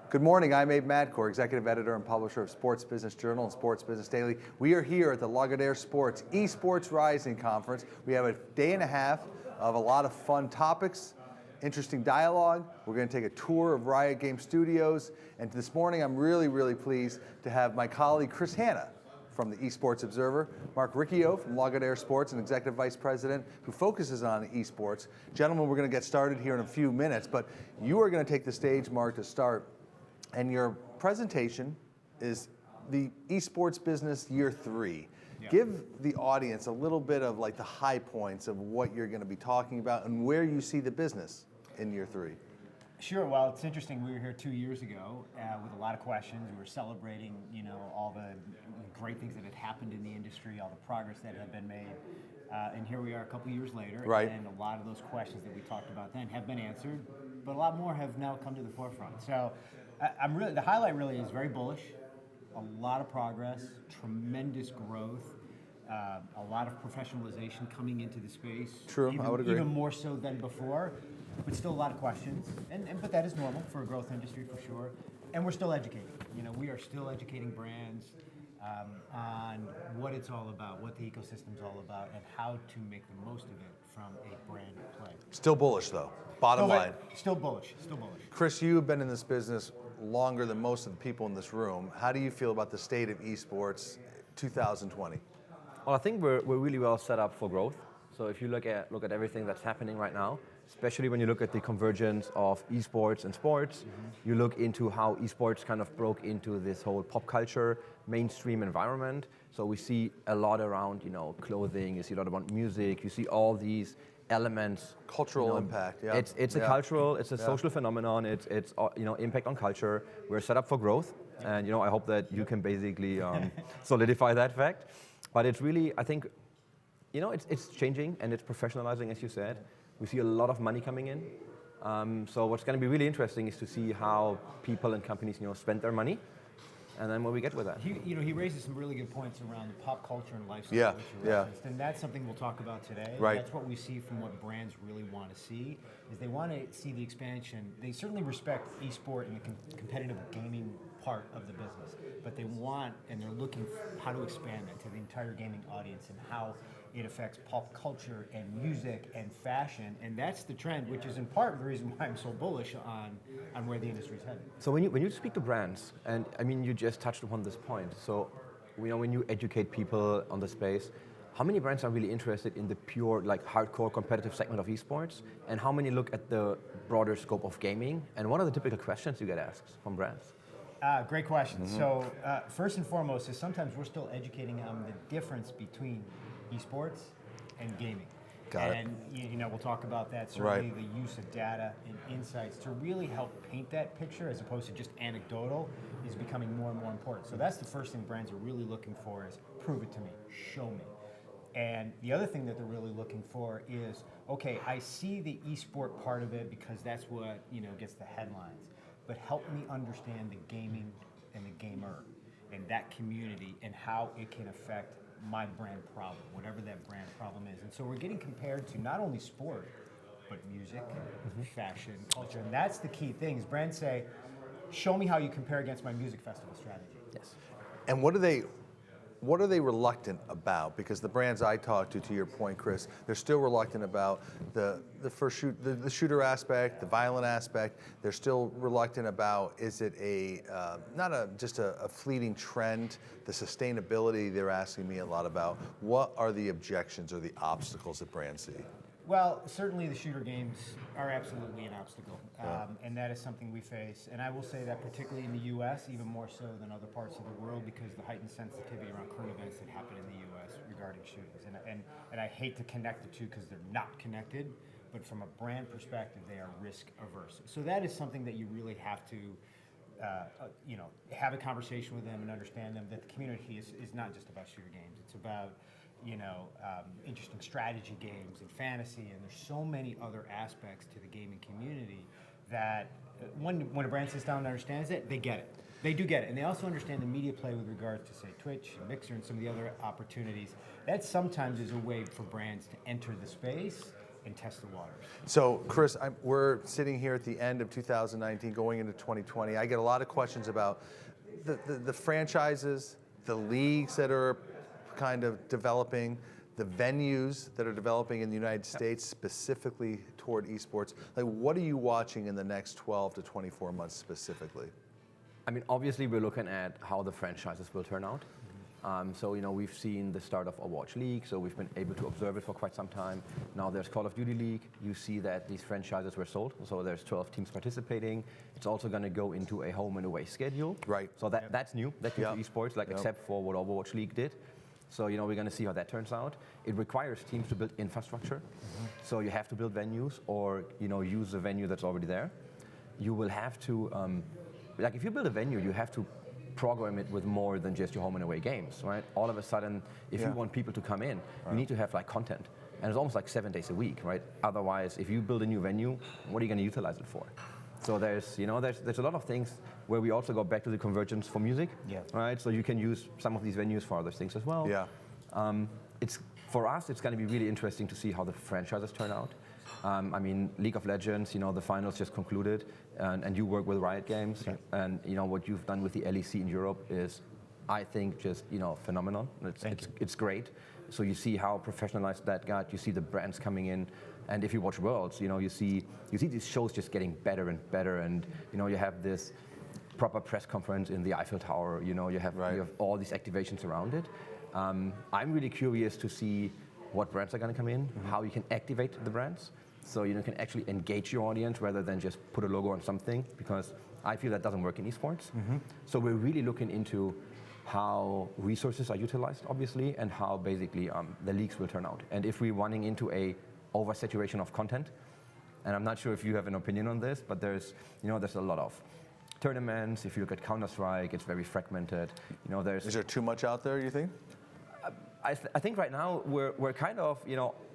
Good morning, I'm Abe Madcore, Executive Editor and Publisher of Sports Business Journal and Sports Business Daily. We are here at the Lagardère Sports Esports Rising Conference. We have a day and a half of a lot of fun topics, interesting dialogue. We're going to take a tour of Riot Game Studios. And this morning I'm really pleased to have my colleague Chris Hanna from the Esports Observer, Mark Riccio from Lagardère Sports, an Executive Vice President who focuses on esports. Gentlemen, we're going to get started here in a few minutes, but you are going to take the stage, Mark, to start. And your presentation is the esports business year 3. Yeah. Give the audience a little bit of like the high points of what you're going to be talking about and where you see the business in year 3. Sure. Well, it's interesting. We were here 2 years ago with a lot of questions. We were celebrating, all the great things that had happened in the industry, all the progress that had been made. And here we are a couple years later, right. And a lot of those questions that we talked about then have been answered, but a lot more have now come to the forefront. So the highlight really is very bullish, a lot of progress, tremendous growth, a lot of professionalization coming into the space. True, I would agree. Even more so than before, but still a lot of questions. But that is normal for a growth industry for sure. And we're still educating. We are still educating brands on what it's all about, what the ecosystem's all about, and how to make the most of it from a brand play. Still bullish though, bottom line. Still bullish. Chris, you have been in this business longer than most of the people in this room. How do you feel about the state of esports 2020? Well, I think we're really well set up for growth. So if you look at everything that's happening right now, especially when you look at the convergence of esports and sports, you look into how esports kind of broke into this whole pop culture, mainstream environment. So we see a lot around, clothing, you see a lot about music, you see all these elements. Cultural impact, yeah. It's a cultural, it's a social phenomenon, it's impact on culture. We're set up for growth, and I hope that you can basically solidify that fact. But it's really, I think, it's changing and it's professionalizing, as you said. We see a lot of money coming in. So what's going to be really interesting is to see how people and companies, spend their money, and then what we get with that. He raises some really good points around pop culture and lifestyle, which you referenced, and that's something we'll talk about today. Right. That's what we see from what brands really want to see, is they want to see the expansion. They certainly respect esport and the competitive gaming part of the business, but they want, and they're looking for how to expand that to the entire gaming audience and how it affects pop culture and music and fashion, and that's the trend, which is in part the reason why I'm so bullish on where the industry is headed. So when you speak to brands, and I mean you just touched upon this point, so when you educate people on the space, how many brands are really interested in the pure hardcore competitive segment of esports, and how many look at the broader scope of gaming, and what are the typical questions you get asked from brands? Great question. So first and foremost is sometimes we're still educating on the difference between esports and gaming. Got it. And we'll talk about that, certainly the use of data and insights to really help paint that picture as opposed to just anecdotal is becoming more and more important. So that's the first thing brands are really looking for is prove it to me, show me. And the other thing that they're really looking for is, okay, I see the esport part of it because that's what gets the headlines, but help me understand the gaming and the gamer and that community and how it can affect my brand problem, whatever that brand problem is. And so we're getting compared to not only sport, but music, fashion, culture. And that's the key thing is brands say, show me how you compare against my music festival strategy. Yes. And what are they reluctant about? Because the brands I talk to your point, Chris, they're still reluctant about the shooter aspect, the violent aspect. They're still reluctant about, is it just a fleeting trend, the sustainability they're asking me a lot about. What are the objections or the obstacles that brands see? Well, certainly the shooter games are absolutely an obstacle, and that is something we face. And I will say that particularly in the U.S., even more so than other parts of the world, because the heightened sensitivity around current events that happen in the U.S. regarding shootings. And I hate to connect the two because they're not connected, but from a brand perspective, they are risk averse. So that is something that you really have to have a conversation with them and understand them, that the community is not just about shooter games. It's about interesting strategy games and fantasy, and there's so many other aspects to the gaming community that when a brand sits down and understands it, they get it. They do get it, and they also understand the media play with regards to, say, Twitch and Mixer and some of the other opportunities. That sometimes is a way for brands to enter the space and test the waters. So, Chris, we're sitting here at the end of 2019, going into 2020. I get a lot of questions about the franchises, the leagues that are kind of developing, the venues that are developing in the United States, specifically toward esports. Like, what are you watching in the next 12 to 24 months specifically? I mean, obviously, we're looking at how the franchises will turn out. So, we've seen the start of Overwatch League, so we've been able to observe it for quite some time. Now there's Call of Duty League. You see that these franchises were sold, so there's 12 teams participating. It's also going to go into a home and away schedule. Right. So that's new. That's new to esports, except for what Overwatch League did. So, we're going to see how that turns out. It requires teams to build infrastructure. So you have to build venues or, use a venue that's already there. You will have to, if you build a venue, you have to program it with more than just your home and away games, right? All of a sudden, if you want people to come in, you need to have content. And it's almost 7 days a week, right? Otherwise, if you build a new venue, what are you going to utilize it for? So there's a lot of things where we also go back to the convergence for music, right? So you can use some of these venues for other things as well. Yeah. For us, it's going to be really interesting to see how the franchises turn out. League of Legends, the finals just concluded, and you work with Riot Games, and what you've done with the LEC in Europe is, I think, just phenomenal. It's great. So you see how professionalized that got. You see the brands coming in, and if you watch Worlds, you see these shows just getting better and better, and you have this proper press conference in the Eiffel Tower. You have all these activations around it. I'm really curious to see what brands are going to come in, how you can activate the brands, so you can actually engage your audience rather than just put a logo on something, because I feel that doesn't work in esports. So we're really looking into how resources are utilized, obviously, and how basically the leagues will turn out. And if we're running into a oversaturation of content, and I'm not sure if you have an opinion on this, but there's a lot of tournaments. If you look at Counter-Strike, it's very fragmented. Is there too much out there, you think? I think right now we're kind of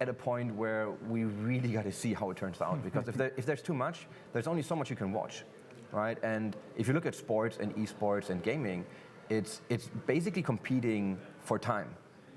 at a point where we really got to see how it turns out, because if there's too much, there's only so much you can watch, right? And if you look at sports and esports and gaming, it's basically competing for time,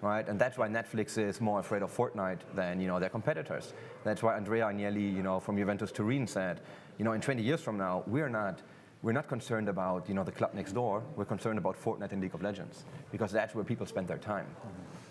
right? And that's why Netflix is more afraid of Fortnite than their competitors. That's why Andrea Agnelli, from Juventus Turin said, in 20 years from now, we're not concerned about the club next door. We're concerned about Fortnite and League of Legends, because that's where people spend their time.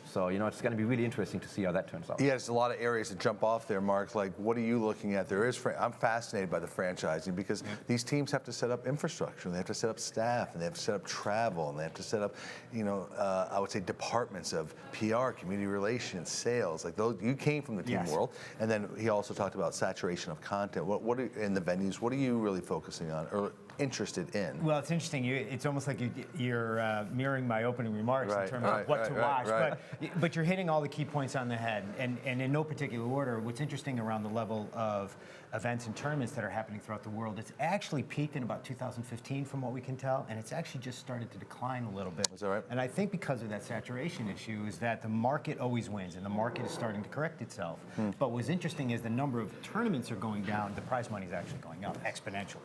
So it's going to be really interesting to see how that turns out. Yeah, there's a lot of areas to jump off there, Mark. Like, what are you looking at? I'm fascinated by the franchising, because these teams have to set up infrastructure, and they have to set up staff, and they have to set up travel, and they have to set up, I would say departments of PR, community relations, sales. Like those, you came from the team world, and then he also talked about saturation of content. What are, in the venues? What are you really focusing on or interested in? Well, it's interesting. It's almost like you're mirroring my opening remarks in terms of what to watch. But you're hitting all the key points on the head, and in no particular order. What's interesting around the level of events and tournaments that are happening throughout the world, it's actually peaked in about 2015 from what we can tell, and it's actually just started to decline a little bit. Is that right? And I think because of that saturation issue is that the market always wins, and the market is starting to correct itself. But what's interesting is the number of tournaments are going down, the prize money is actually going up exponentially.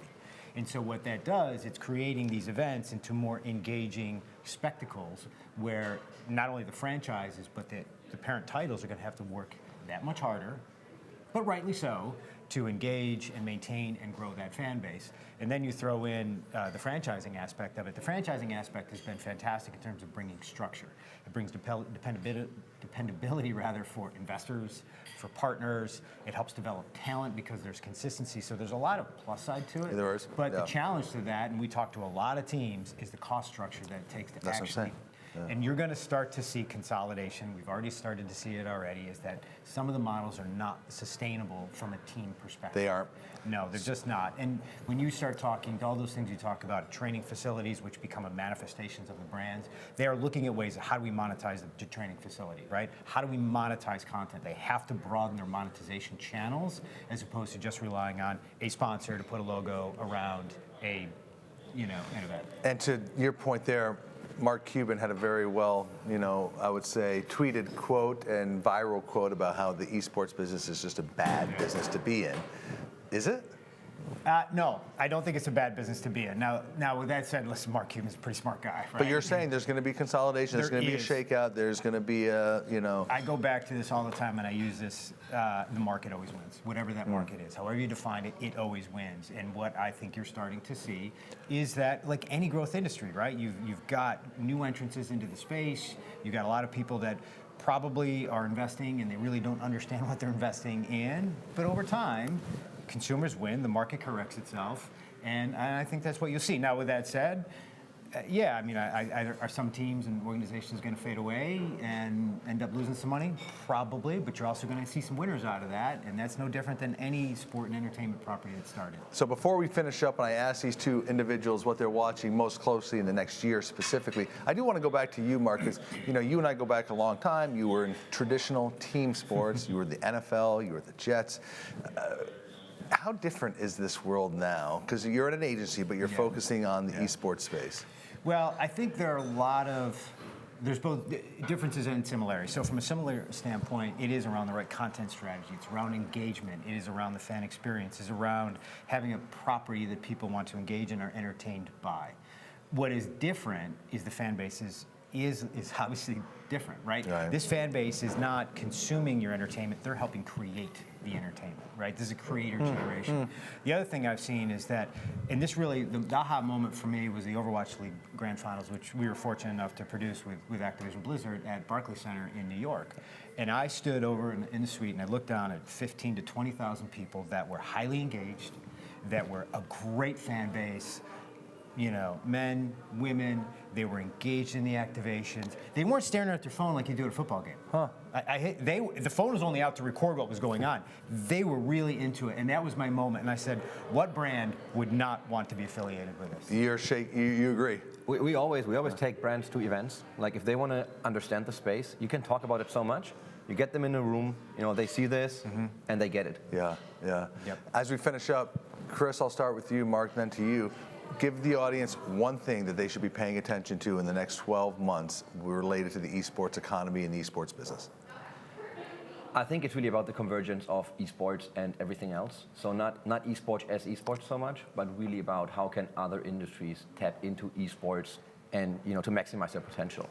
And so what that does, it's creating these events into more engaging spectacles where not only the franchises, but the parent titles are going to have to work that much harder, but rightly so, to engage and maintain and grow that fan base. And then you throw in the franchising aspect of it. The franchising aspect has been fantastic in terms of bringing structure. It brings dependability rather for investors, for partners. It helps develop talent because there's consistency. So there's a lot of plus side to it. There is. But the challenge to that, and we talk to a lot of teams, is the cost structure that it takes to That's what I'm saying. And you're going to start to see consolidation. We've already started to see it already, is that some of the models are not sustainable from a team perspective. They aren't. No, they're just not. And when you start talking, all those things you talk about, training facilities, which become a manifestations of the brands, they are looking at ways of how do we monetize the training facility, right? How do we monetize content? They have to broaden their monetization channels as opposed to just relying on a sponsor to put a logo around an event. And to your point there, Mark Cuban had a very well, I would say, tweeted quote and viral quote about how the esports business is just a bad business to be in. Is it? No, I don't think it's a bad business to be in. Now with that said, listen, Mark Cuban's a pretty smart guy, right? But you're saying there's going to be consolidation, there's going to be a shakeout, there's going to be a, I go back to this all the time, and I use this, the market always wins. Whatever that market is, however you define it, it always wins. And what I think you're starting to see is that, like any growth industry, right, you've got new entrances into the space, you've got a lot of people that probably are investing and they really don't understand what they're investing in, but over time, consumers win, the market corrects itself, and I think that's what you'll see. Now, with that said, yeah, I mean, are some teams and organizations going to fade away and end up losing some money? Probably, but you're also going to see some winners out of that, and that's no different than any sport and entertainment property that started. So before we finish up and I ask these two individuals what they're watching most closely in the next year specifically, I do want to go back to you, Mark, because you and I go back a long time. You were in traditional team sports. You were the NFL. You were the Jets. How different is this world now? Because you're at an agency, but you're focusing on the esports space. Well, I think there are there's both differences and similarities. So from a similar standpoint, it is around the right content strategy. It's around engagement. It is around the fan experience. It's around having a property that people want to engage and are entertained by. What is different is the fan base is obviously different, right? This fan base is not consuming your entertainment. They're helping create the entertainment, right? This is a creator generation. The other thing I've seen is that, and this really, the aha moment for me was the Overwatch League Grand Finals, which we were fortunate enough to produce with Activision Blizzard at Barclays Center in New York. And I stood over in the suite and I looked down at 15 to 20,000 people that were highly engaged, that were a great fan base, men, women, they were engaged in the activations. They weren't staring at their phone like you do at a football game. The phone was only out to record what was going on. They were really into it, and that was my moment. And I said, what brand would not want to be affiliated with us? You agree? We always take brands to events. Like if they want to understand the space, you can talk about it so much. You get them in a room, they see this, and they get it. Yeah. Yep. As we finish up, Chris, I'll start with you, Mark, then to you. Give the audience one thing that they should be paying attention to in the next 12 months related to the esports economy and the esports business. I think it's really about the convergence of esports and everything else. So not esports as esports so much, but really about how can other industries tap into esports and to maximize their potential.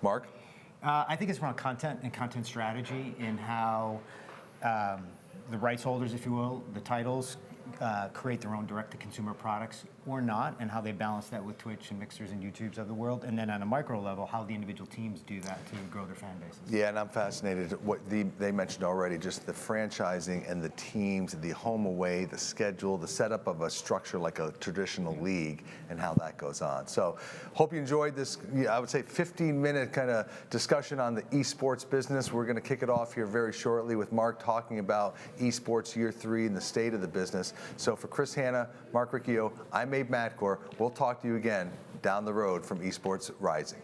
Mark? I think it's around content and content strategy and how the rights holders, if you will, the titles, create their own direct-to-consumer products or not, and how they balance that with Twitch and Mixers and YouTubes of the world, and then on a micro level, how the individual teams do that to grow their fan bases. Yeah, and I'm fascinated what they mentioned already, just the franchising and the teams, the home away, the schedule, the setup of a structure like a traditional league, and how that goes on. So, hope you enjoyed this, I would say 15-minute kind of discussion on the esports business. We're going to kick it off here very shortly with Mark talking about esports year 3 and the state of the business. So for Chris Hanna, Mark Riccio, I'm Abe Matcore. We'll talk to you again down the road from Esports Rising.